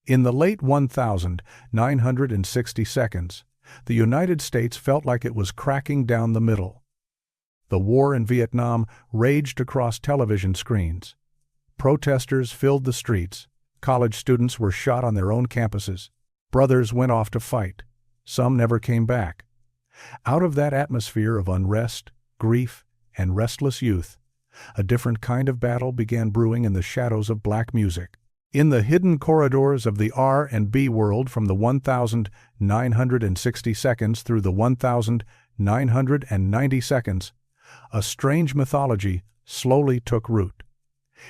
In the late 1960s, the United States felt like it was cracking down the middle. The war in Vietnam raged across television screens. Protesters filled the streets. College students were shot on their own campuses. Brothers went off to fight. Some never came back. Out of that atmosphere of unrest, grief, and restless youth, a different kind of battle began brewing in the shadows of black music. In the hidden corridors of the R&B world, from the 1960 seconds through the 1990 seconds, a strange mythology slowly took root.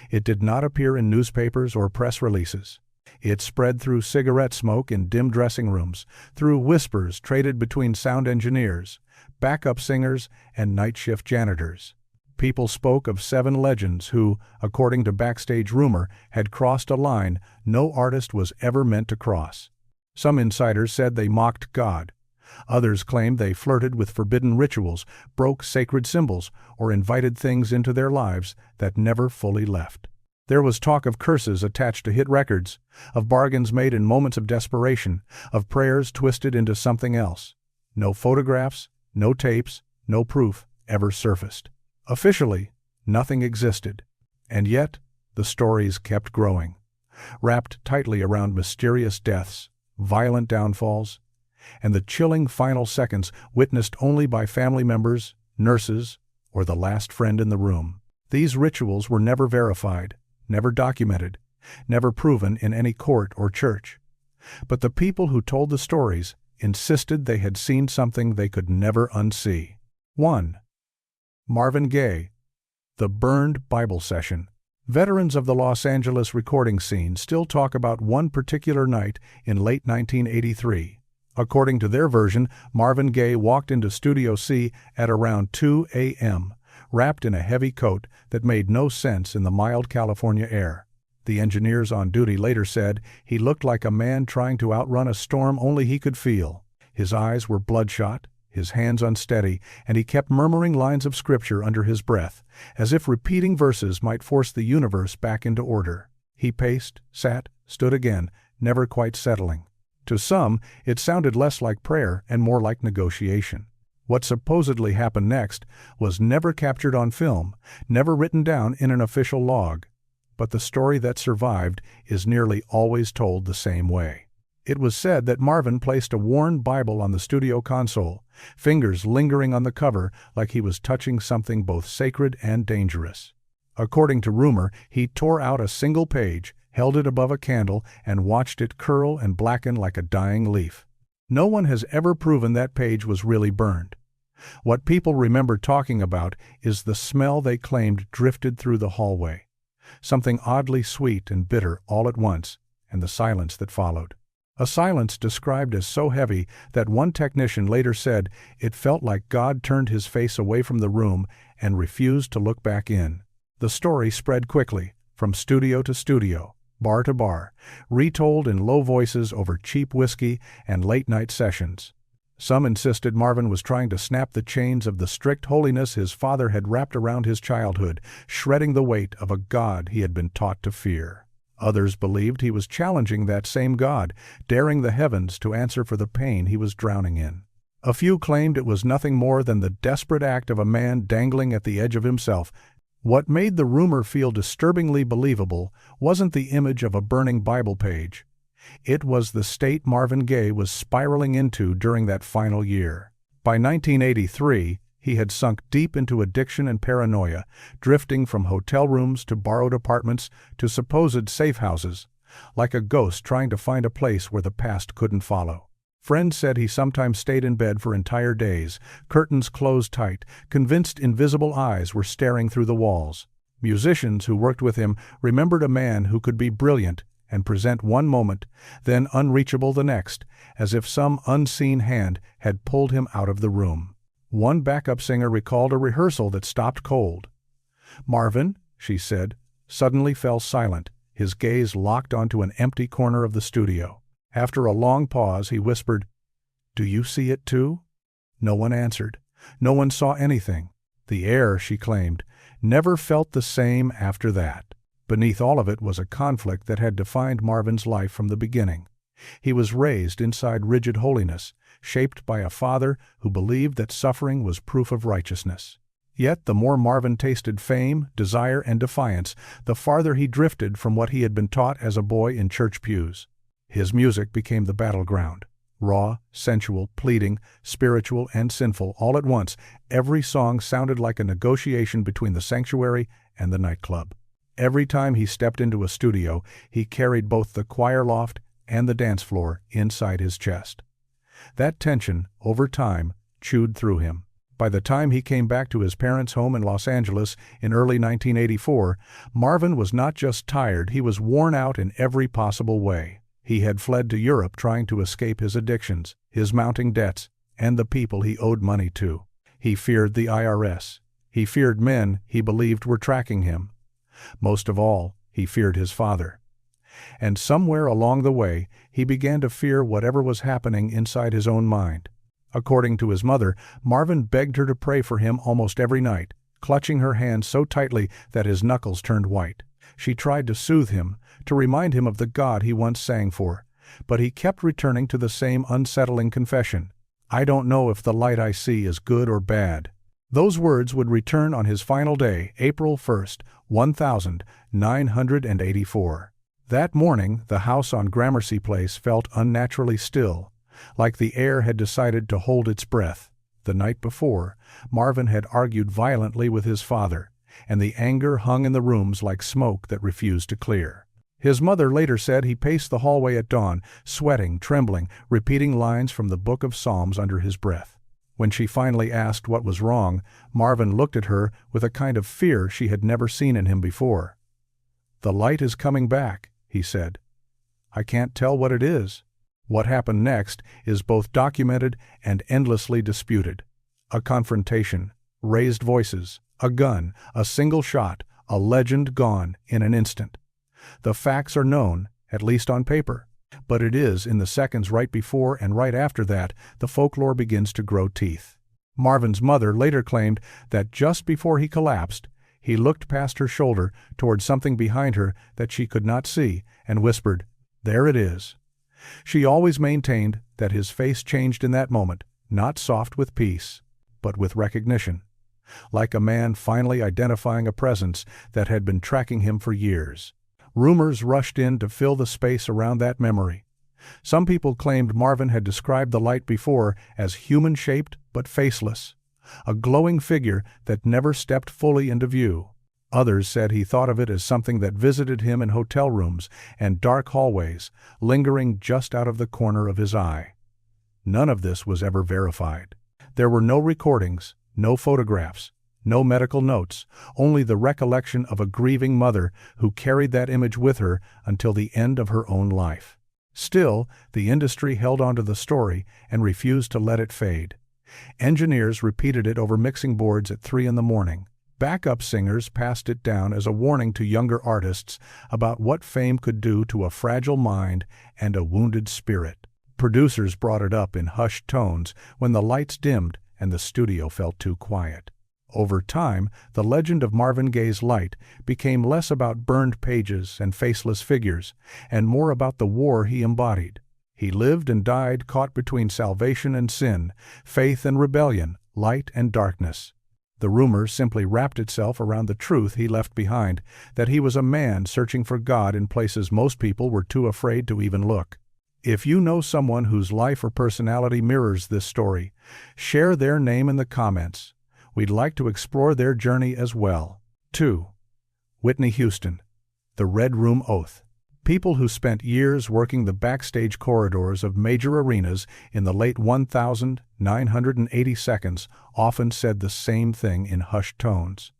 It did not appear in newspapers or press releases. It spread through cigarette smoke in dim dressing rooms, through whispers traded between sound engineers, backup singers, and night shift janitors. People spoke of 7 legends who, according to backstage rumor, had crossed a line no artist was ever meant to cross. Some insiders said they mocked God. Others claimed they flirted with forbidden rituals, broke sacred symbols, or invited things into their lives that never fully left. There was talk of curses attached to hit records, of bargains made in moments of desperation, of prayers twisted into something else. No photographs, no tapes, no proof ever surfaced. Officially, nothing existed, and yet the stories kept growing, wrapped tightly around mysterious deaths, violent downfalls, and the chilling final seconds witnessed only by family members, nurses, or the last friend in the room. These rituals were never verified, never documented, never proven in any court or church. But the people who told the stories insisted they had seen something they could never unsee. 1. Marvin Gaye, The Burned Bible Session. Veterans of the Los Angeles recording scene still talk about one particular night in late 1983. According to their version, Marvin Gaye walked into Studio C at around 2 a.m., wrapped in a heavy coat that made no sense in the mild California air. The engineers on duty later said he looked like a man trying to outrun a storm only he could feel. His eyes were bloodshot, his hands unsteady, and he kept murmuring lines of scripture under his breath, as if repeating verses might force the universe back into order. He paced, sat, stood again, never quite settling. To some, it sounded less like prayer and more like negotiation. What supposedly happened next was never captured on film, never written down in an official log. But the story that survived is nearly always told the same way. It was said that Marvin placed a worn Bible on the studio console, fingers lingering on the cover like he was touching something both sacred and dangerous. According to rumor, he tore out a single page, held it above a candle, and watched it curl and blacken like a dying leaf. No one has ever proven that page was really burned. What people remember talking about is the smell they claimed drifted through the hallway, something oddly sweet and bitter all at once, and the silence that followed. A silence described as so heavy that one technician later said it felt like God turned his face away from the room and refused to look back in. The story spread quickly, from studio to studio, bar to bar, retold in low voices over cheap whiskey and late-night sessions. Some insisted Marvin was trying to snap the chains of the strict holiness his father had wrapped around his childhood, shredding the weight of a God he had been taught to fear. Others believed he was challenging that same God, daring the heavens to answer for the pain he was drowning in. A few claimed it was nothing more than the desperate act of a man dangling at the edge of himself. What made the rumor feel disturbingly believable wasn't the image of a burning Bible page. It was the state Marvin Gaye was spiraling into during that final year. By 1983, he had sunk deep into addiction and paranoia, drifting from hotel rooms to borrowed apartments to supposed safe houses, like a ghost trying to find a place where the past couldn't follow. Friends said he sometimes stayed in bed for entire days, curtains closed tight, convinced invisible eyes were staring through the walls. Musicians who worked with him remembered a man who could be brilliant and present one moment, then unreachable the next, as if some unseen hand had pulled him out of the room. One backup singer recalled a rehearsal that stopped cold. "Marvin," she said, suddenly fell silent, his gaze locked onto an empty corner of the studio. After a long pause, he whispered, "Do you see it too?" No one answered. No one saw anything. The air, she claimed, never felt the same after that. Beneath all of it was a conflict that had defined Marvin's life from the beginning. He was raised inside rigid holiness, shaped by a father who believed that suffering was proof of righteousness. Yet the more Marvin tasted fame, desire, and defiance, the farther he drifted from what he had been taught as a boy in church pews. His music became the battleground. Raw, sensual, pleading, spiritual, and sinful all at once, every song sounded like a negotiation between the sanctuary and the nightclub. Every time he stepped into a studio, he carried both the choir loft and the dance floor inside his chest. That tension, over time, chewed through him. By the time he came back to his parents' home in Los Angeles in early 1984, Marvin was not just tired, he was worn out in every possible way. He had fled to Europe trying to escape his addictions, his mounting debts, and the people he owed money to. He feared the IRS. He feared men he believed were tracking him. Most of all, he feared his father. And somewhere along the way, he began to fear whatever was happening inside his own mind. According to his mother, Marvin begged her to pray for him almost every night, clutching her hand so tightly that his knuckles turned white. She tried to soothe him, to remind him of the God he once sang for, but he kept returning to the same unsettling confession. "I don't know if the light I see is good or bad." Those words would return on his final day, April 1st, 1984. That morning, the house on Gramercy Place felt unnaturally still, like the air had decided to hold its breath. The night before, Marvin had argued violently with his father, and the anger hung in the rooms like smoke that refused to clear. His mother later said he paced the hallway at dawn, sweating, trembling, repeating lines from the Book of Psalms under his breath. When she finally asked what was wrong, Marvin looked at her with a kind of fear she had never seen in him before. "The light is coming back," he said. "I can't tell what it is." What happened next is both documented and endlessly disputed. A confrontation, raised voices, a gun, a single shot, a legend gone in an instant. The facts are known, at least on paper, but it is in the seconds right before and right after that the folklore begins to grow teeth. Marvin's mother later claimed that just before he collapsed, he looked past her shoulder toward something behind her that she could not see and whispered, "There it is." She always maintained that his face changed in that moment, not soft with peace, but with recognition, like a man finally identifying a presence that had been tracking him for years. Rumors rushed in to fill the space around that memory. Some people claimed Marvin had described the light before as human-shaped but faceless, a glowing figure that never stepped fully into view. Others said he thought of it as something that visited him in hotel rooms and dark hallways, lingering just out of the corner of his eye. None of this was ever verified. There were no recordings, no photographs, no medical notes, only the recollection of a grieving mother who carried that image with her until the end of her own life. Still, the industry held onto the story and refused to let it fade. Engineers repeated it over mixing boards at 3 a.m. Backup singers passed it down as a warning to younger artists about what fame could do to a fragile mind and a wounded spirit. Producers brought it up in hushed tones when the lights dimmed and the studio felt too quiet. Over time, the legend of Marvin Gaye's light became less about burned pages and faceless figures, and more about the war he embodied. He lived and died caught between salvation and sin, faith and rebellion, light and darkness. The rumor simply wrapped itself around the truth he left behind, that he was a man searching for God in places most people were too afraid to even look. If you know someone whose life or personality mirrors this story, share their name in the comments. We'd like to explore their journey as well. 2. Whitney Houston, The Red Room Oath. People who spent years working the backstage corridors of major arenas in the late 1980 seconds often said the same thing in hushed tones.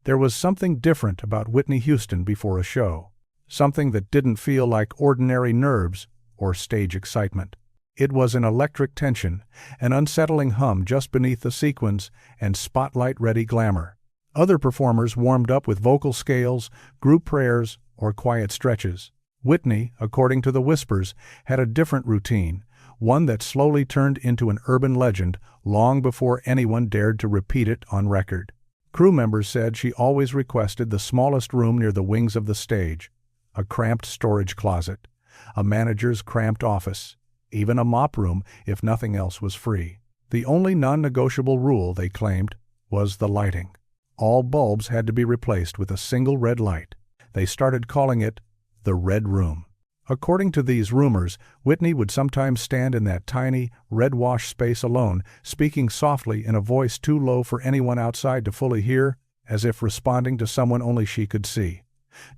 There was something different about Whitney Houston before a show, something that didn't feel like ordinary nerves or stage excitement. It was an electric tension, an unsettling hum just beneath the sequins and spotlight-ready glamour. Other performers warmed up with vocal scales, group prayers, or quiet stretches. Whitney, according to the Whispers, had a different routine, one that slowly turned into an urban legend long before anyone dared to repeat it on record. Crew members said she always requested the smallest room near the wings of the stage, a cramped storage closet, a manager's cramped office, even a mop room if nothing else was free. The only non-negotiable rule, they claimed, was the lighting. All bulbs had to be replaced with a single red light. They started calling it the Red Room. According to these rumors, Whitney would sometimes stand in that tiny, red-wash space alone, speaking softly in a voice too low for anyone outside to fully hear, as if responding to someone only she could see.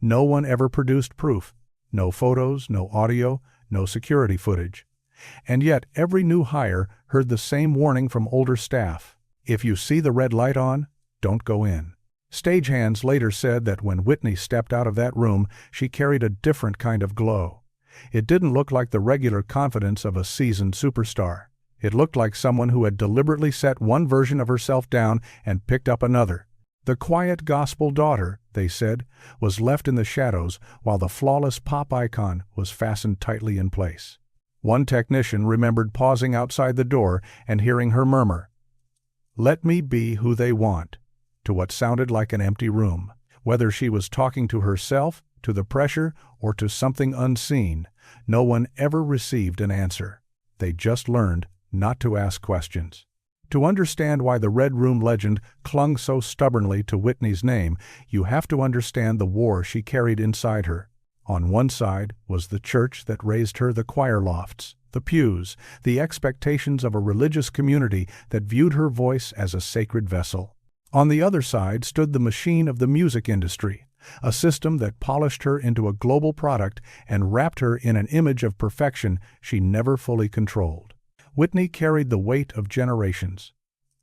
No one ever produced proof. No photos, no audio, no security footage. And yet every new hire heard the same warning from older staff. If you see the red light on, don't go in. Stagehands later said that when Whitney stepped out of that room, she carried a different kind of glow. It didn't look like the regular confidence of a seasoned superstar. It looked like someone who had deliberately set one version of herself down and picked up another. The quiet gospel daughter, they said, was left in the shadows while the flawless pop icon was fastened tightly in place. One technician remembered pausing outside the door and hearing her murmur, "Let me be who they want," to what sounded like an empty room. Whether she was talking to herself, to the pressure, or to something unseen, no one ever received an answer. They just learned not to ask questions. To understand why the Red Room legend clung so stubbornly to Whitney's name, you have to understand the war she carried inside her. On one side was the church that raised her, the choir lofts, the pews, the expectations of a religious community that viewed her voice as a sacred vessel. On the other side stood the machine of the music industry, a system that polished her into a global product and wrapped her in an image of perfection she never fully controlled. Whitney carried the weight of generations.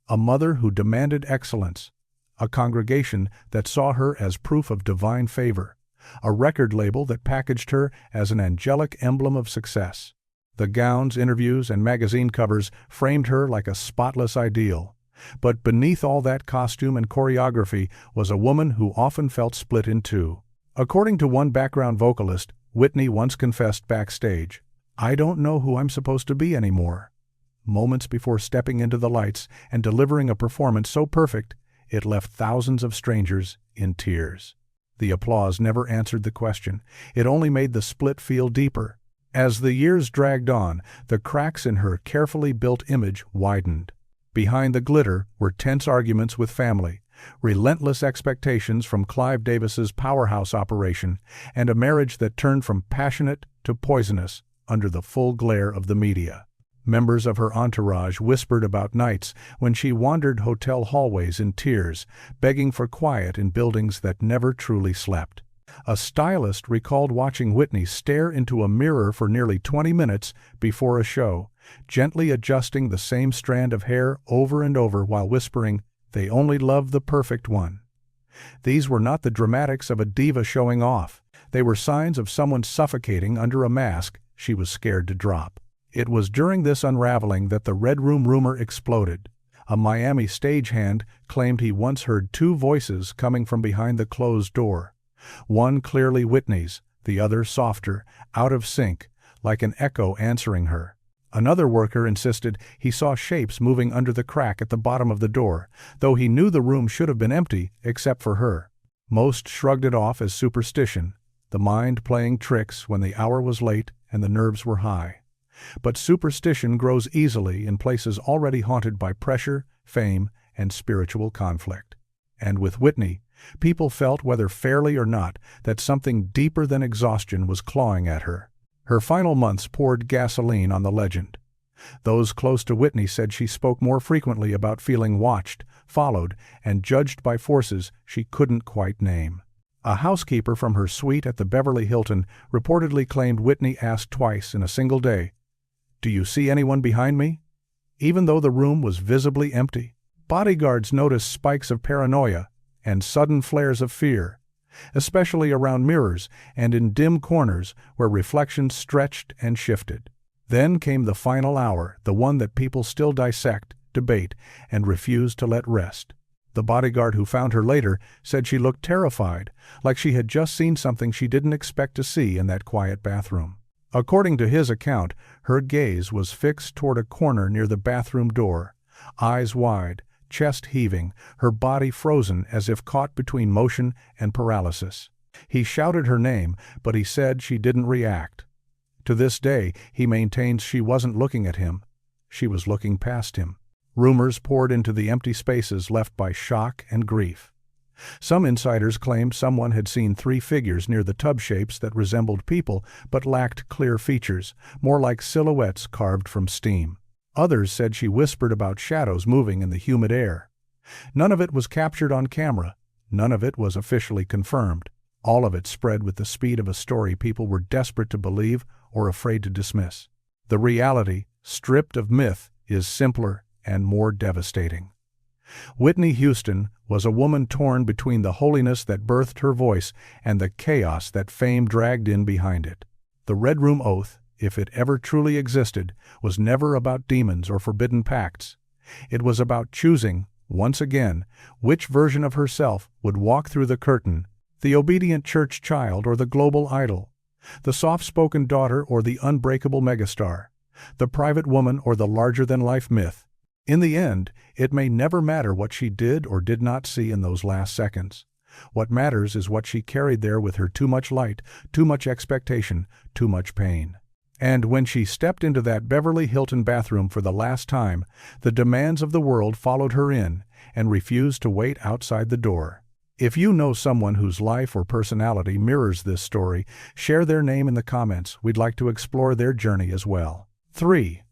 A mother who demanded excellence, a congregation that saw her as proof of divine favor, a record label that packaged her as an angelic emblem of success. The gowns, interviews, and magazine covers framed her like a spotless ideal. But beneath all that costume and choreography was a woman who often felt split in two. According to one background vocalist, Whitney once confessed backstage, "I don't know who I'm supposed to be anymore." Moments before stepping into the lights and delivering a performance so perfect, it left thousands of strangers in tears. The applause never answered the question. It only made the split feel deeper. As the years dragged on, the cracks in her carefully built image widened. Behind the glitter were tense arguments with family, relentless expectations from Clive Davis's powerhouse operation, and a marriage that turned from passionate to poisonous under the full glare of the media. Members of her entourage whispered about nights when she wandered hotel hallways in tears, begging for quiet in buildings that never truly slept. A stylist recalled watching Whitney stare into a mirror for nearly 20 minutes before a show, gently adjusting the same strand of hair over and over while whispering, "They only love the perfect one." These were not the dramatics of a diva showing off. They were signs of someone suffocating under a mask she was scared to drop. It was during this unraveling that the Red Room rumor exploded. A Miami stagehand claimed he once heard two voices coming from behind the closed door. One clearly Whitney's, the other softer, out of sync, like an echo answering her. Another worker insisted he saw shapes moving under the crack at the bottom of the door, though he knew the room should have been empty except for her. Most shrugged it off as superstition, the mind playing tricks when the hour was late and the nerves were high. But superstition grows easily in places already haunted by pressure, fame, and spiritual conflict. And with Whitney, people felt, whether fairly or not, that something deeper than exhaustion was clawing at her. Her final months poured gasoline on the legend. Those close to Whitney said she spoke more frequently about feeling watched, followed, and judged by forces she couldn't quite name. A housekeeper from her suite at the Beverly Hilton reportedly claimed Whitney asked twice in a single day, "Do you see anyone behind me?" Even though the room was visibly empty. Bodyguards noticed spikes of paranoia and sudden flares of fear, especially around mirrors and in dim corners where reflections stretched and shifted. Then came the final hour, the one that people still dissect, debate, and refuse to let rest. The bodyguard who found her later said she looked terrified, like she had just seen something she didn't expect to see in that quiet bathroom. According to his account, her gaze was fixed toward a corner near the bathroom door, eyes wide, chest heaving, her body frozen as if caught between motion and paralysis. He shouted her name, but he said she didn't react. To this day, he maintains she wasn't looking at him. She was looking past him. Rumors poured into the empty spaces left by shock and grief. Some insiders claimed someone had seen 3 figures near the tub shapes that resembled people but lacked clear features, more like silhouettes carved from steam. Others said she whispered about shadows moving in the humid air. None of it was captured on camera. None of it was officially confirmed. All of it spread with the speed of a story people were desperate to believe or afraid to dismiss. The reality, stripped of myth, is simpler and more devastating. Whitney Houston was a woman torn between the holiness that birthed her voice and the chaos that fame dragged in behind it. The Red Room Oath, if it ever truly existed, was never about demons or forbidden pacts. It was about choosing, once again, which version of herself would walk through the curtain, the obedient church child or the global idol, the soft-spoken daughter or the unbreakable megastar, the private woman or the larger-than-life myth. In the end, it may never matter what she did or did not see in those last seconds. What matters is what she carried there with her: too much light, too much expectation, too much pain. And when she stepped into that Beverly Hilton bathroom for the last time, the demands of the world followed her in and refused to wait outside the door. If you know someone whose life or personality mirrors this story, share their name in the comments. We'd like to explore their journey as well. 3.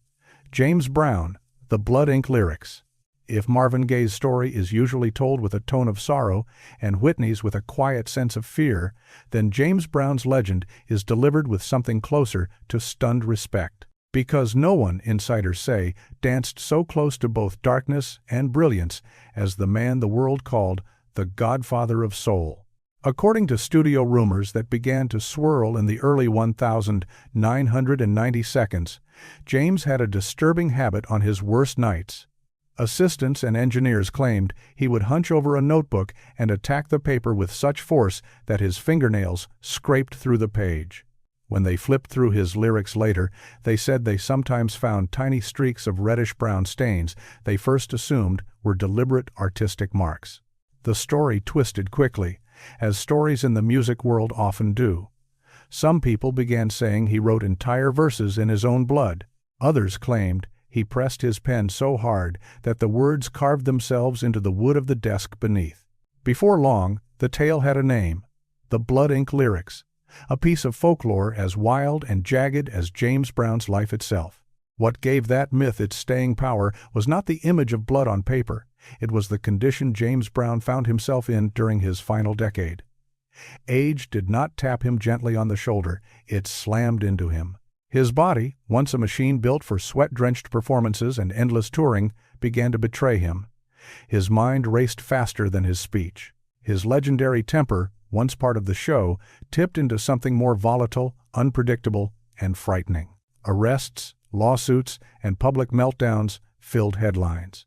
James Brown, The Blood Ink Lyrics. If Marvin Gaye's story is usually told with a tone of sorrow and Whitney's with a quiet sense of fear, then James Brown's legend is delivered with something closer to stunned respect. Because no one, insiders say, danced so close to both darkness and brilliance as the man the world called the Godfather of Soul. According to studio rumors that began to swirl in the early 1990 seconds, James had a disturbing habit on his worst nights. Assistants and engineers claimed he would hunch over a notebook and attack the paper with such force that his fingernails scraped through the page. When they flipped through his lyrics later, they said they sometimes found tiny streaks of reddish-brown stains they first assumed were deliberate artistic marks. The story twisted quickly, as stories in the music world often do. Some people began saying he wrote entire verses in his own blood. Others claimed he pressed his pen so hard that the words carved themselves into the wood of the desk beneath. Before long, the tale had a name: The Blood Ink Lyrics, a piece of folklore as wild and jagged as James Brown's life itself. What gave that myth its staying power was not the image of blood on paper. It was the condition James Brown found himself in during his final decade. Age did not tap him gently on the shoulder, it slammed into him. His body, once a machine built for sweat-drenched performances and endless touring, began to betray him. His mind raced faster than his speech. His legendary temper, once part of the show, tipped into something more volatile, unpredictable, and frightening. Arrests, lawsuits, and public meltdowns filled headlines.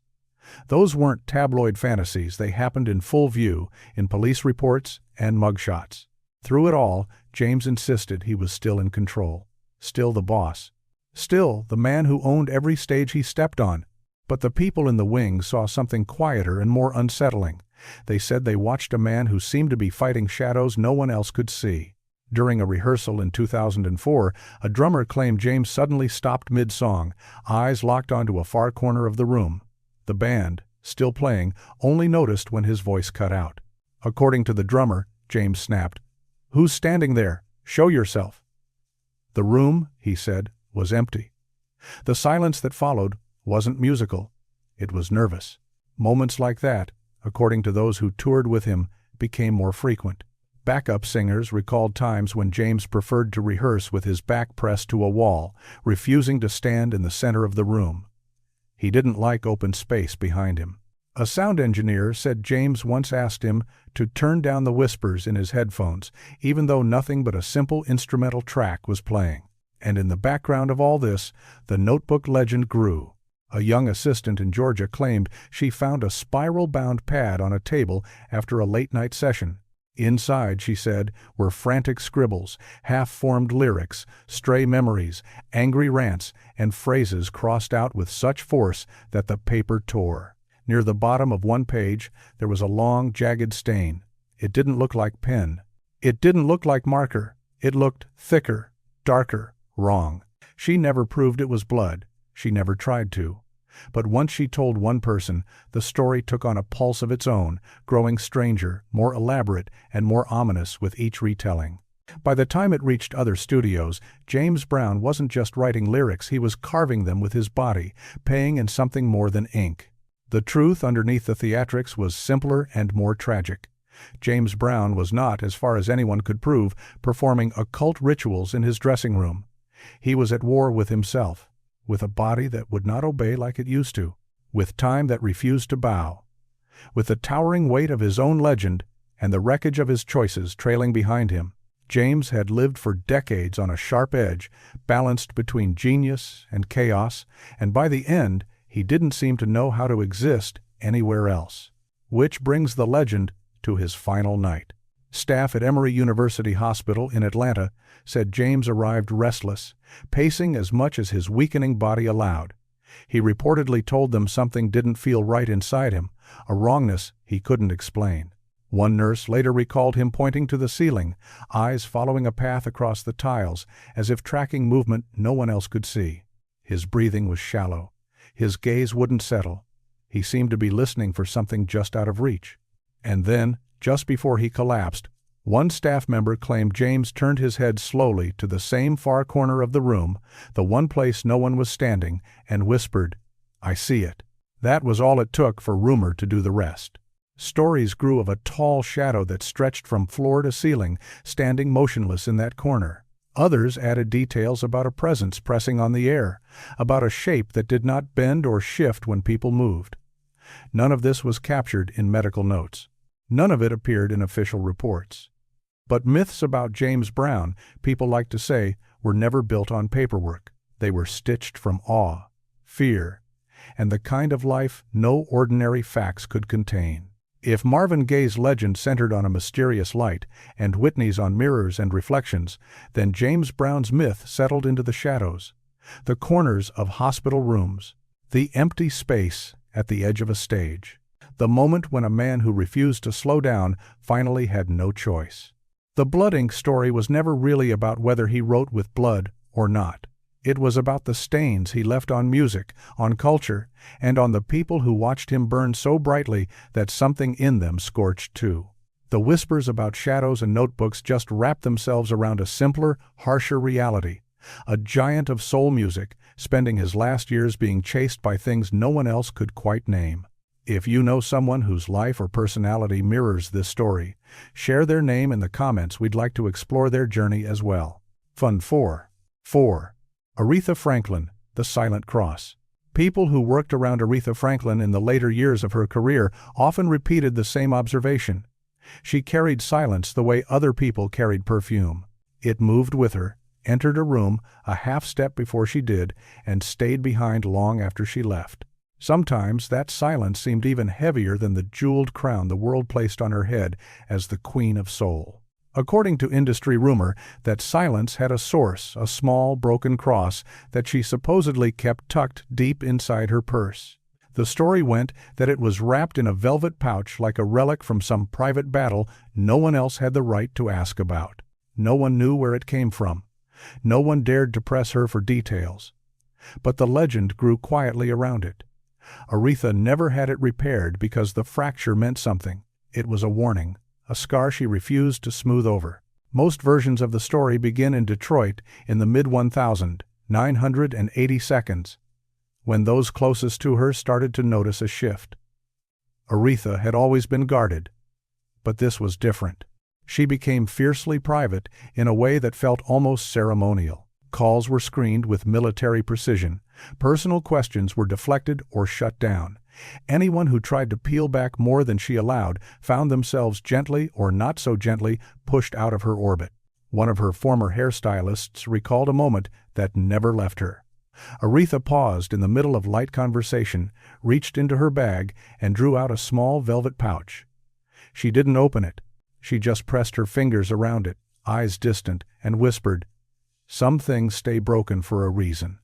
Those weren't tabloid fantasies, they happened in full view, in police reports and mugshots. Through it all, James insisted he was still in control, still the boss, still the man who owned every stage he stepped on. But the people in the wings saw something quieter and more unsettling. They said they watched a man who seemed to be fighting shadows no one else could see. During a rehearsal in 2004, a drummer claimed James suddenly stopped mid-song, eyes locked onto a far corner of the room. The band, still playing, only noticed when his voice cut out. According to the drummer, James snapped, "Who's standing there? Show yourself." The room, he said, was empty. The silence that followed wasn't musical. It was nervous. Moments like that, according to those who toured with him, became more frequent. Backup singers recalled times when James preferred to rehearse with his back pressed to a wall, refusing to stand in the center of the room. He didn't like open space behind him. A sound engineer said James once asked him to turn down the whispers in his headphones, even though nothing but a simple instrumental track was playing. And in the background of all this, the notebook legend grew. A young assistant in Georgia claimed she found a spiral-bound pad on a table after a late-night session. Inside, she said, were frantic scribbles, half-formed lyrics, stray memories, angry rants, and phrases crossed out with such force that the paper tore. Near the bottom of one page, there was a long, jagged stain. It didn't look like pen. It didn't look like marker. It looked thicker, darker, wrong. She never proved it was blood. She never tried to. But once she told one person, the story took on a pulse of its own, growing stranger, more elaborate, and more ominous with each retelling. By the time it reached other studios, James Brown wasn't just writing lyrics, he was carving them with his body, paying in something more than ink. The truth underneath the theatrics was simpler and more tragic. James Brown was not, as far as anyone could prove, performing occult rituals in his dressing room. He was at war with himself, with a body that would not obey like it used to, with time that refused to bow, with the towering weight of his own legend and the wreckage of his choices trailing behind him. James had lived for decades on a sharp edge, balanced between genius and chaos, and by the end, he didn't seem to know how to exist anywhere else. Which brings the legend to his final night. Staff at Emory University Hospital in Atlanta said James arrived restless, pacing as much as his weakening body allowed. He reportedly told them something didn't feel right inside him, a wrongness he couldn't explain. One nurse later recalled him pointing to the ceiling, eyes following a path across the tiles, as if tracking movement no one else could see. His breathing was shallow. His gaze wouldn't settle. He seemed to be listening for something just out of reach. And then, just before he collapsed, one staff member claimed James turned his head slowly to the same far corner of the room, the one place no one was standing, and whispered, "I see it." That was all it took for rumor to do the rest. Stories grew of a tall shadow that stretched from floor to ceiling, standing motionless in that corner. Others added details about a presence pressing on the air, about a shape that did not bend or shift when people moved. None of this was captured in medical notes. None of it appeared in official reports. But myths about James Brown, people like to say, were never built on paperwork. They were stitched from awe, fear, and the kind of life no ordinary facts could contain. If Marvin Gaye's legend centered on a mysterious light and Whitney's on mirrors and reflections, then James Brown's myth settled into the shadows, the corners of hospital rooms, the empty space at the edge of a stage, the moment when a man who refused to slow down finally had no choice. The Blood Ink story was never really about whether he wrote with blood or not. It was about the stains he left on music, on culture, and on the people who watched him burn so brightly that something in them scorched too. The whispers about shadows and notebooks just wrapped themselves around a simpler, harsher reality. A giant of soul music, spending his last years being chased by things no one else could quite name. If you know someone whose life or personality mirrors this story, share their name in the comments. We'd like to explore their journey as well. Fun 4. Aretha Franklin, the Silent Cross. People who worked around Aretha Franklin in the later years of her career often repeated the same observation. She carried silence the way other people carried perfume. It moved with her, entered a room a half step before she did, and stayed behind long after she left. Sometimes that silence seemed even heavier than the jeweled crown the world placed on her head as the Queen of Soul. According to industry rumor, that silence had a source, a small broken cross that she supposedly kept tucked deep inside her purse. The story went that it was wrapped in a velvet pouch like a relic from some private battle no one else had the right to ask about. No one knew where it came from. No one dared to press her for details. But the legend grew quietly around it. Aretha never had it repaired because the fracture meant something. It was a warning, a scar she refused to smooth over. Most versions of the story begin in Detroit in the mid-1980s, when those closest to her started to notice a shift. Aretha had always been guarded, but this was different. She became fiercely private in a way that felt almost ceremonial. Calls were screened with military precision. Personal questions were deflected or shut down. Anyone who tried to peel back more than she allowed found themselves gently or not so gently pushed out of her orbit. One of her former hairstylists recalled a moment that never left her. Aretha paused in the middle of light conversation, reached into her bag, and drew out a small velvet pouch. She didn't open it. She just pressed her fingers around it, eyes distant, and whispered, "Some things stay broken for a reason."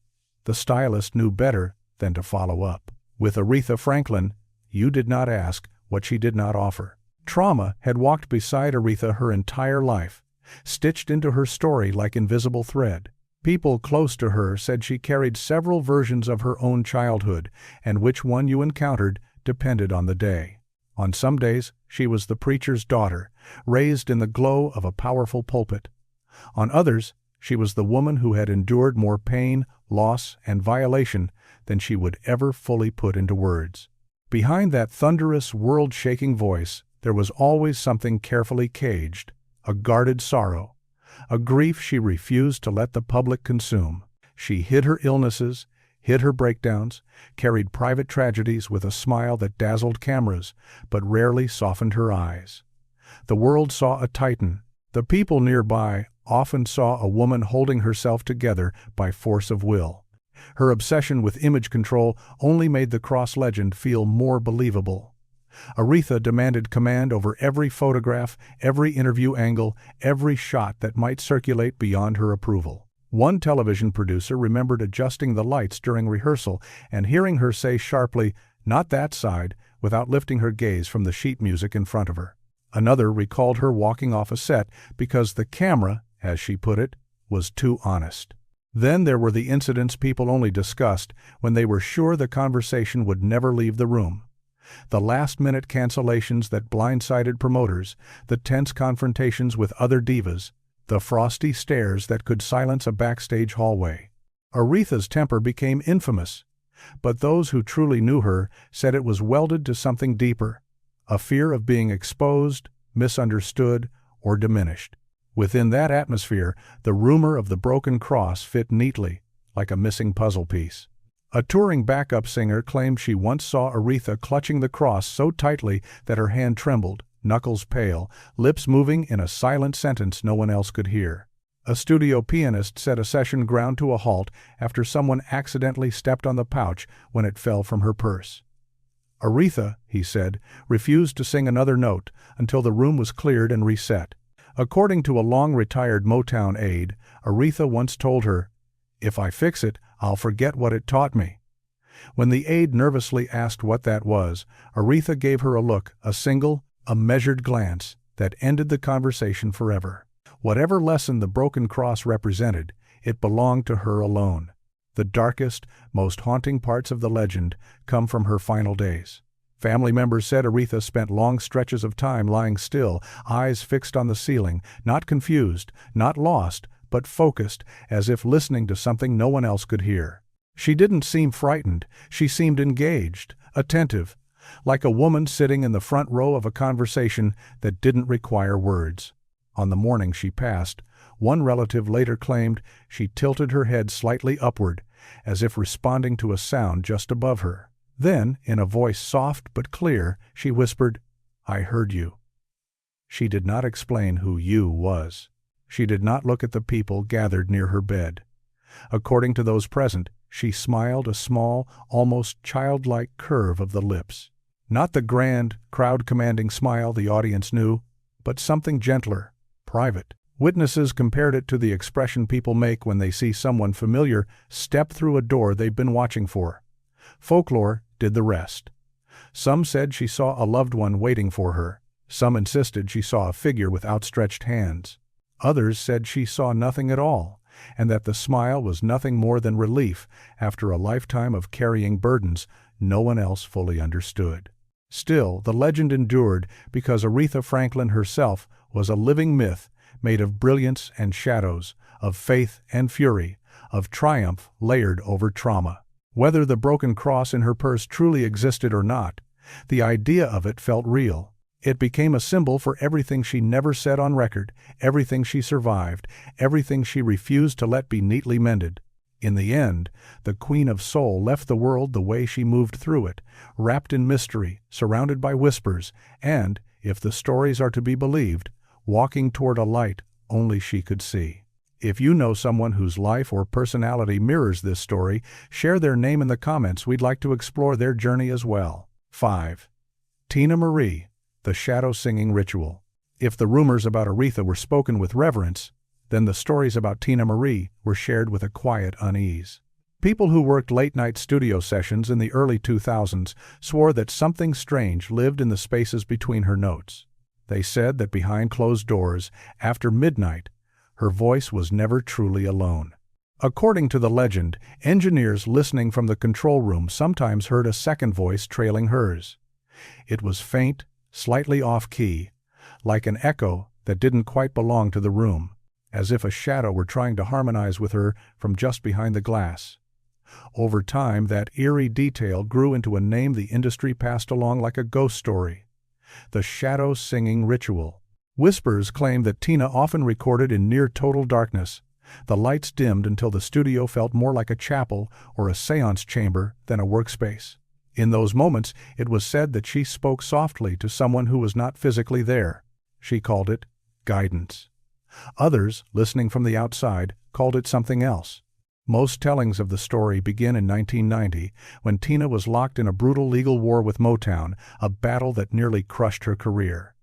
The stylist knew better than to follow up. With Aretha Franklin, You did not ask what she did not offer. Trauma had walked beside Aretha her entire life, stitched into her story like invisible thread. People close to her said she carried several versions of her own childhood, and which one you encountered depended on the day. On some days, she was the preacher's daughter, raised in the glow of a powerful pulpit. On others, she was the woman who had endured more pain, loss, and violation than she would ever fully put into words. Behind that thunderous, world-shaking voice, there was always something carefully caged, a guarded sorrow, a grief she refused to let the public consume. She hid her illnesses, hid her breakdowns, carried private tragedies with a smile that dazzled cameras, but rarely softened her eyes. The world saw a titan. The people nearby often saw a woman holding herself together by force of will. Her obsession with image control only made the cross legend feel more believable. Aretha demanded command over every photograph, every interview angle, every shot that might circulate beyond her approval. One television producer remembered adjusting the lights during rehearsal and hearing her say sharply, "Not that side," without lifting her gaze from the sheet music in front of her. Another recalled her walking off a set because the camera, as she put it, was too honest. Then there were the incidents people only discussed when they were sure the conversation would never leave the room. The last-minute cancellations that blindsided promoters, the tense confrontations with other divas, the frosty stares that could silence a backstage hallway. Aretha's temper became infamous, but those who truly knew her said it was welded to something deeper, a fear of being exposed, misunderstood, or diminished. Within that atmosphere, the rumor of the broken cross fit neatly, like a missing puzzle piece. A touring backup singer claimed she once saw Aretha clutching the cross so tightly that her hand trembled, knuckles pale, lips moving in a silent sentence no one else could hear. A studio pianist said a session ground to a halt after someone accidentally stepped on the pouch when it fell from her purse. Aretha, he said, refused to sing another note until the room was cleared and reset. According to a long-retired Motown aide, Aretha once told her, "If I fix it, I'll forget what it taught me." When the aide nervously asked what that was, Aretha gave her a look, a measured glance, that ended the conversation forever. Whatever lesson the broken cross represented, it belonged to her alone. The darkest, most haunting parts of the legend come from her final days. Family members said Aretha spent long stretches of time lying still, eyes fixed on the ceiling, not confused, not lost, but focused, as if listening to something no one else could hear. She didn't seem frightened, she seemed engaged, attentive, like a woman sitting in the front row of a conversation that didn't require words. On the morning she passed, one relative later claimed she tilted her head slightly upward, as if responding to a sound just above her. Then, in a voice soft but clear, she whispered, "I heard you." She did not explain who "you" was. She did not look at the people gathered near her bed. According to those present, she smiled a small, almost childlike curve of the lips. Not the grand, crowd-commanding smile the audience knew, but something gentler, private. Witnesses compared it to the expression people make when they see someone familiar step through a door they've been watching for. Folklore did the rest. Some said she saw a loved one waiting for her. Some insisted she saw a figure with outstretched hands. Others said she saw nothing at all, and that the smile was nothing more than relief after a lifetime of carrying burdens no one else fully understood. Still, the legend endured because Aretha Franklin herself was a living myth made of brilliance and shadows, of faith and fury, of triumph layered over trauma. Whether the broken cross in her purse truly existed or not, the idea of it felt real. It became a symbol for everything she never said on record, everything she survived, everything she refused to let be neatly mended. In the end, the Queen of Soul left the world the way she moved through it, wrapped in mystery, surrounded by whispers, and, if the stories are to be believed, walking toward a light only she could see. If you know someone whose life or personality mirrors this story, share their name in the comments. We'd like to explore their journey as well. 5. Tina Marie, the shadow singing ritual. If the rumors about Aretha were spoken with reverence, then the stories about Tina Marie were shared with a quiet unease. People who worked late-night studio sessions in the early 2000s swore that something strange lived in the spaces between her notes. They said that behind closed doors, after midnight, her voice was never truly alone. According to the legend, engineers listening from the control room sometimes heard a second voice trailing hers. It was faint, slightly off-key, like an echo that didn't quite belong to the room, as if a shadow were trying to harmonize with her from just behind the glass. Over time, that eerie detail grew into a name the industry passed along like a ghost story: the shadow singing ritual. Whispers claim that Tina often recorded in near-total darkness. The lights dimmed until the studio felt more like a chapel or a seance chamber than a workspace. In those moments, it was said that she spoke softly to someone who was not physically there. She called it guidance. Others, listening from the outside, called it something else. Most tellings of the story begin in 1990, when Tina was locked in a brutal legal war with Motown, a battle that nearly crushed her career.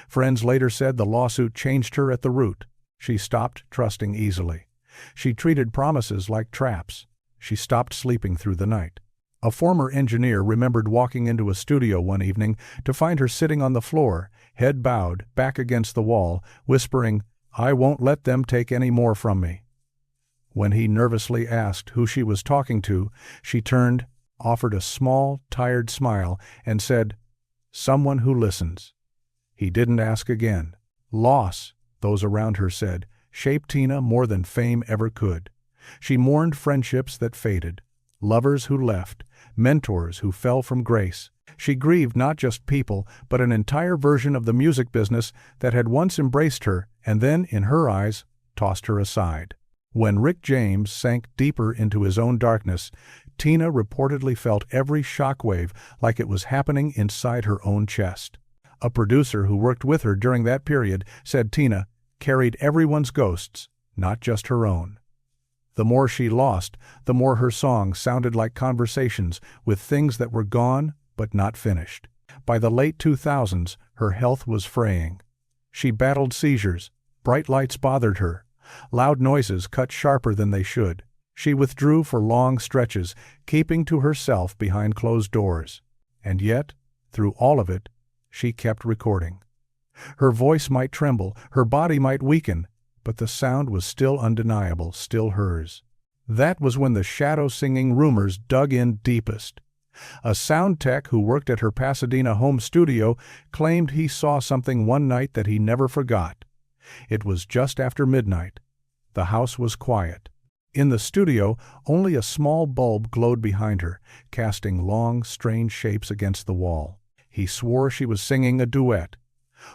Friends later said the lawsuit changed her at the root. She stopped trusting easily. She treated promises like traps. She stopped sleeping through the night. A former engineer remembered walking into a studio one evening to find her sitting on the floor, head bowed, back against the wall, whispering, "I won't let them take any more from me." When he nervously asked who she was talking to, she turned, offered a small, tired smile, and said, "Someone who listens." He didn't ask again. Loss, those around her said, shaped Tina more than fame ever could. She mourned friendships that faded, lovers who left, mentors who fell from grace. She grieved not just people, but an entire version of the music business that had once embraced her and then, in her eyes, tossed her aside. When Rick James sank deeper into his own darkness, Tina reportedly felt every shockwave like it was happening inside her own chest. A producer who worked with her during that period said Tina carried everyone's ghosts, not just her own. The more she lost, the more her songs sounded like conversations with things that were gone but not finished. By the late 2000s, her health was fraying. She battled seizures, bright lights bothered her, loud noises cut sharper than they should. She withdrew for long stretches, keeping to herself behind closed doors. And yet, through all of it, she kept recording. Her voice might tremble, her body might weaken, but the sound was still undeniable, still hers. That was when the shadow-singing rumors dug in deepest. A sound tech who worked at her Pasadena home studio claimed he saw something one night that he never forgot. It was just after midnight. The house was quiet. In the studio, only a small bulb glowed behind her, casting long, strange shapes against the wall. He swore she was singing a duet.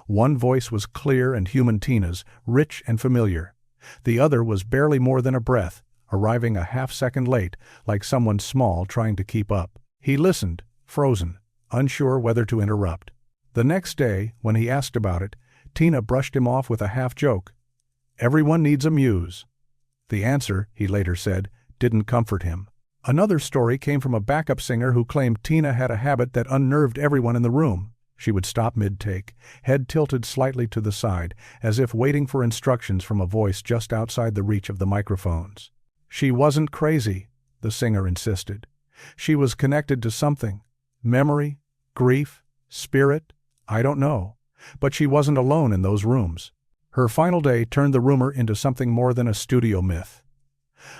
One voice was clear and human Tina's, rich and familiar. The other was barely more than a breath, arriving a half-second late, like someone small trying to keep up. He listened, frozen, unsure whether to interrupt. The next day, when he asked about it, Tina brushed him off with a half-joke. "Everyone needs a muse." The answer, he later said, didn't comfort him. Another story came from a backup singer who claimed Tina had a habit that unnerved everyone in the room. She would stop mid-take, head tilted slightly to the side, as if waiting for instructions from a voice just outside the reach of the microphones. She wasn't crazy, the singer insisted. She was connected to something. Memory, grief, spirit, I don't know. But she wasn't alone in those rooms. Her final day turned the rumor into something more than a studio myth.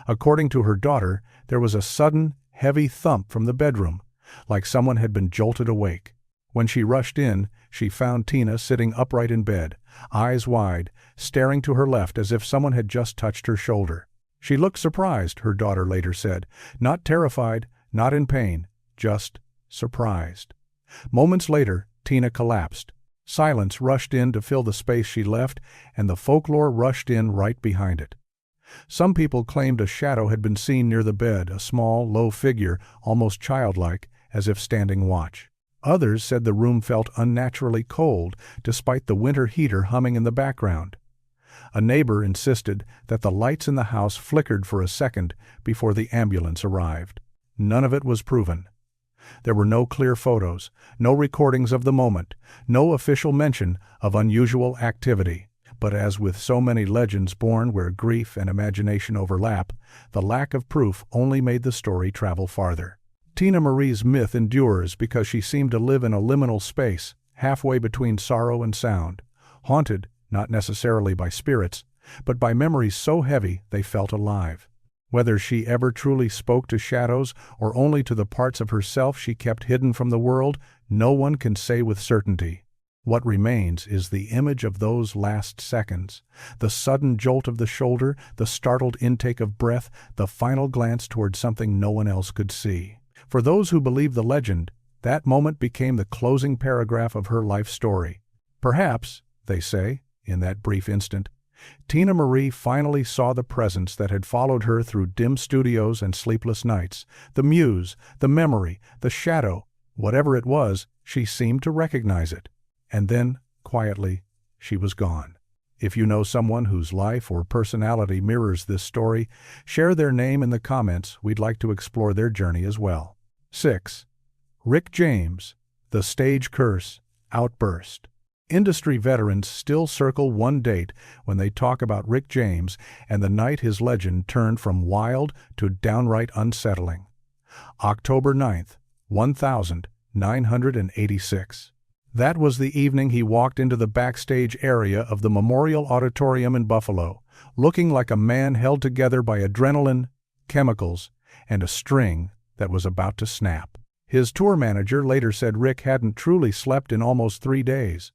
According to her daughter, there was a sudden, heavy thump from the bedroom, like someone had been jolted awake. When she rushed in, she found Tina sitting upright in bed, eyes wide, staring to her left as if someone had just touched her shoulder. She looked surprised, her daughter later said, not terrified, not in pain, just surprised. Moments later, Tina collapsed. Silence rushed in to fill the space she left, and the folklore rushed in right behind it. Some people claimed a shadow had been seen near the bed, a small, low figure, almost childlike, as if standing watch. Others said the room felt unnaturally cold, despite the winter heater humming in the background. A neighbor insisted that the lights in the house flickered for a second before the ambulance arrived. None of it was proven. There were no clear photos, no recordings of the moment, no official mention of unusual activity. But as with so many legends born where grief and imagination overlap, the lack of proof only made the story travel farther. Tina Marie's myth endures because she seemed to live in a liminal space, halfway between sorrow and sound, haunted, not necessarily by spirits, but by memories so heavy they felt alive. Whether she ever truly spoke to shadows or only to the parts of herself she kept hidden from the world, no one can say with certainty. What remains is the image of those last seconds, the sudden jolt of the shoulder, the startled intake of breath, the final glance toward something no one else could see. For those who believe the legend, that moment became the closing paragraph of her life story. Perhaps, they say, in that brief instant, Tina Marie finally saw the presence that had followed her through dim studios and sleepless nights, the muse, the memory, the shadow, whatever it was, she seemed to recognize it. And then, quietly, she was gone. If you know someone whose life or personality mirrors this story, share their name in the comments. We'd like to explore their journey as well. 6. Rick James, The Stage Curse, Outburst. Industry veterans still circle one date when they talk about Rick James and the night his legend turned from wild to downright unsettling. October 9th, 1986. That was the evening he walked into the backstage area of the Memorial Auditorium in Buffalo, looking like a man held together by adrenaline, chemicals, and a string that was about to snap. His tour manager later said Rick hadn't truly slept in almost 3 days.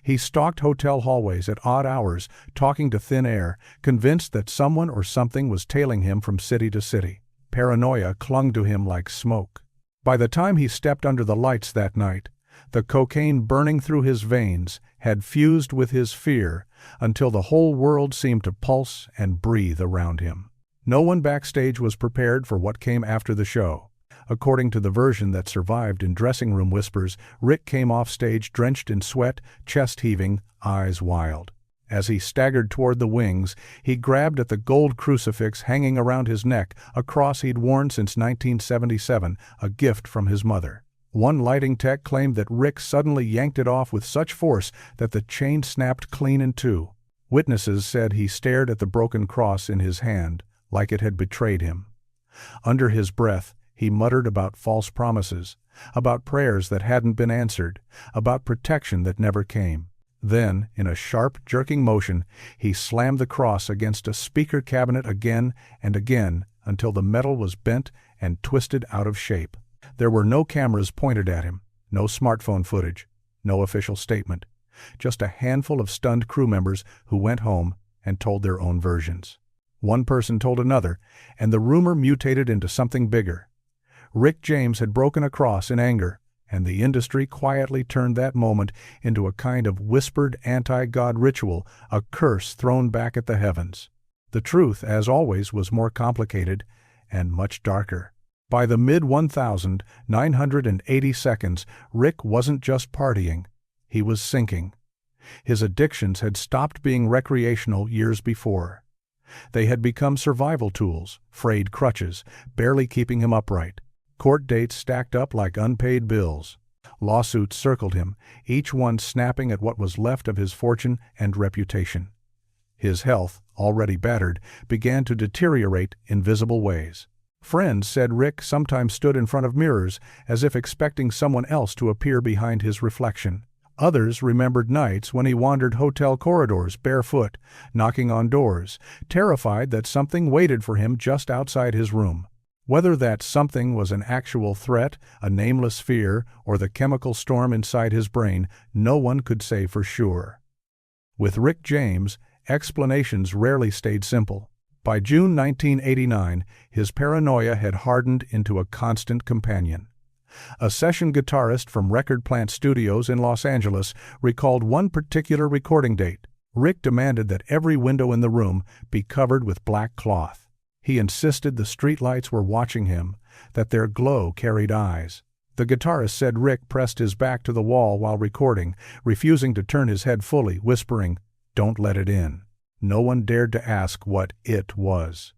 He stalked hotel hallways at odd hours, talking to thin air, convinced that someone or something was tailing him from city to city. Paranoia clung to him like smoke. By the time he stepped under the lights that night, the cocaine burning through his veins had fused with his fear until the whole world seemed to pulse and breathe around him. No one backstage was prepared for what came after the show. According to the version that survived in dressing room whispers, Rick came off stage drenched in sweat, chest heaving, eyes wild. As he staggered toward the wings, he grabbed at the gold crucifix hanging around his neck, a cross he'd worn since 1977, a gift from his mother. One lighting tech claimed that Rick suddenly yanked it off with such force that the chain snapped clean in two. Witnesses said he stared at the broken cross in his hand, like it had betrayed him. Under his breath, he muttered about false promises, about prayers that hadn't been answered, about protection that never came. Then, in a sharp, jerking motion, he slammed the cross against a speaker cabinet again and again until the metal was bent and twisted out of shape. There were no cameras pointed at him, no smartphone footage, no official statement, just a handful of stunned crew members who went home and told their own versions. One person told another, and the rumor mutated into something bigger. Rick James had broken a cross in anger, and the industry quietly turned that moment into a kind of whispered anti-God ritual, a curse thrown back at the heavens. The truth, as always, was more complicated and much darker. By the mid-1980s, Rick wasn't just partying, he was sinking. His addictions had stopped being recreational years before. They had become survival tools, frayed crutches, barely keeping him upright. Court dates stacked up like unpaid bills. Lawsuits circled him, each one snapping at what was left of his fortune and reputation. His health, already battered, began to deteriorate in visible ways. Friends said Rick sometimes stood in front of mirrors as if expecting someone else to appear behind his reflection. Others remembered nights when he wandered hotel corridors barefoot, knocking on doors, terrified that something waited for him just outside his room. Whether that something was an actual threat, a nameless fear, or the chemical storm inside his brain, no one could say for sure. With Rick James, explanations rarely stayed simple. By June 1989, his paranoia had hardened into a constant companion. A session guitarist from Record Plant Studios in Los Angeles recalled one particular recording date. Rick demanded that every window in the room be covered with black cloth. He insisted the streetlights were watching him, that their glow carried eyes. The guitarist said Rick pressed his back to the wall while recording, refusing to turn his head fully, whispering, "Don't let it in." No one dared to ask what it was.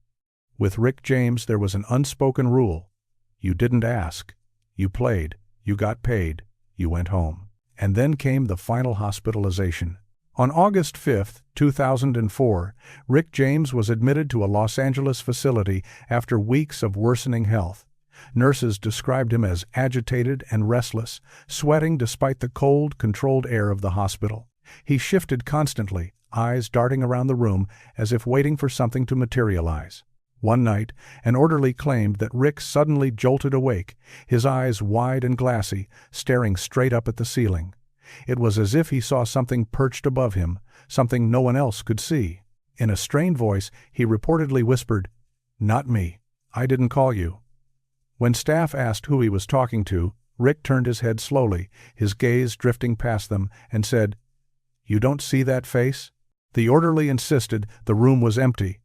With Rick James, there was an unspoken rule. You didn't ask. You played. You got paid. You went home. And then came the final hospitalization. On August 5, 2004, Rick James was admitted to a Los Angeles facility after weeks of worsening health. Nurses described him as agitated and restless, sweating despite the cold, controlled air of the hospital. He shifted constantly, eyes darting around the room as if waiting for something to materialize. One night, an orderly claimed that Rick suddenly jolted awake, his eyes wide and glassy, staring straight up at the ceiling. It was as if he saw something perched above him, something no one else could see. In a strained voice, he reportedly whispered, "Not me. I didn't call you." When staff asked who he was talking to, Rick turned his head slowly, his gaze drifting past them, and said, "You don't see that face?" The orderly insisted the room was empty.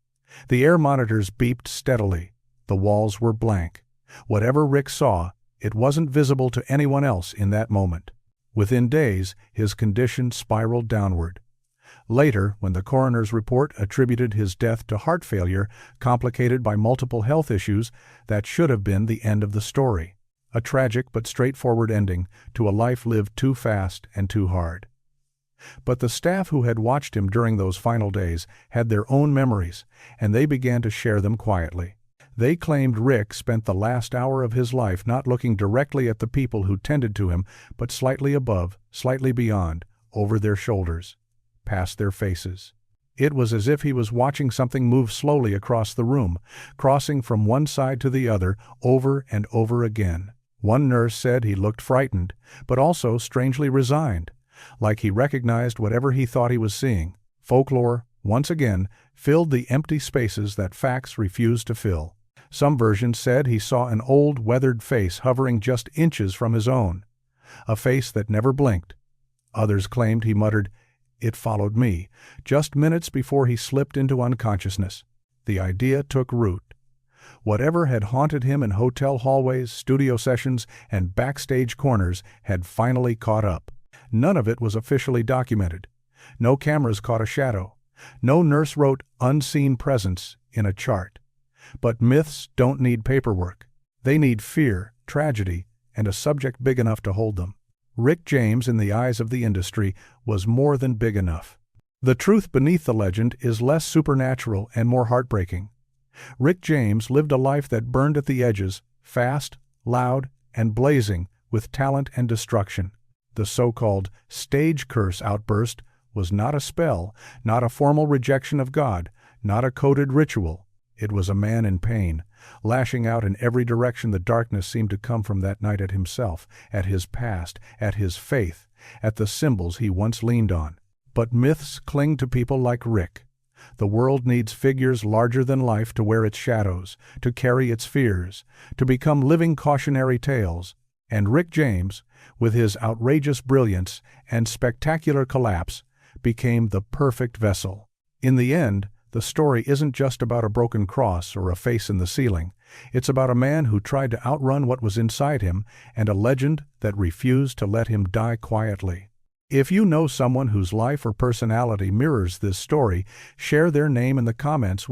The air monitors beeped steadily. The walls were blank. Whatever Rick saw, it wasn't visible to anyone else in that moment. Within days, his condition spiraled downward. Later, when the coroner's report attributed his death to heart failure, complicated by multiple health issues, that should have been the end of the story. A tragic but straightforward ending to a life lived too fast and too hard. But the staff who had watched him during those final days had their own memories, and they began to share them quietly. They claimed Rick spent the last hour of his life not looking directly at the people who tended to him, but slightly above, slightly beyond, over their shoulders, past their faces. It was as if he was watching something move slowly across the room, crossing from one side to the other, over and over again. One nurse said he looked frightened, but also strangely resigned, like he recognized whatever he thought he was seeing. Folklore, once again, filled the empty spaces that facts refused to fill. Some versions said he saw an old, weathered face hovering just inches from his own, a face that never blinked. Others claimed he muttered, "It followed me," just minutes before he slipped into unconsciousness. The idea took root. Whatever had haunted him in hotel hallways, studio sessions, and backstage corners had finally caught up. None of it was officially documented. No cameras caught a shadow. No nurse wrote "unseen presence" in a chart. But myths don't need paperwork. They need fear, tragedy, and a subject big enough to hold them. Rick James, in the eyes of the industry, was more than big enough. The truth beneath the legend is less supernatural and more heartbreaking. Rick James lived a life that burned at the edges, fast, loud, and blazing with talent and destruction. The so-called stage curse outburst was not a spell, not a formal rejection of God, not a coded ritual. It was a man in pain, lashing out in every direction the darkness seemed to come from that night at himself, at his past, at his faith, at the symbols he once leaned on. But myths cling to people like Rick. The world needs figures larger than life to wear its shadows, to carry its fears, to become living cautionary tales. And Rick James, with his outrageous brilliance and spectacular collapse, became the perfect vessel. In the end, the story isn't just about a broken cross or a face in the ceiling. It's about a man who tried to outrun what was inside him and a legend that refused to let him die quietly. If you know someone whose life or personality mirrors this story, share their name in the comments.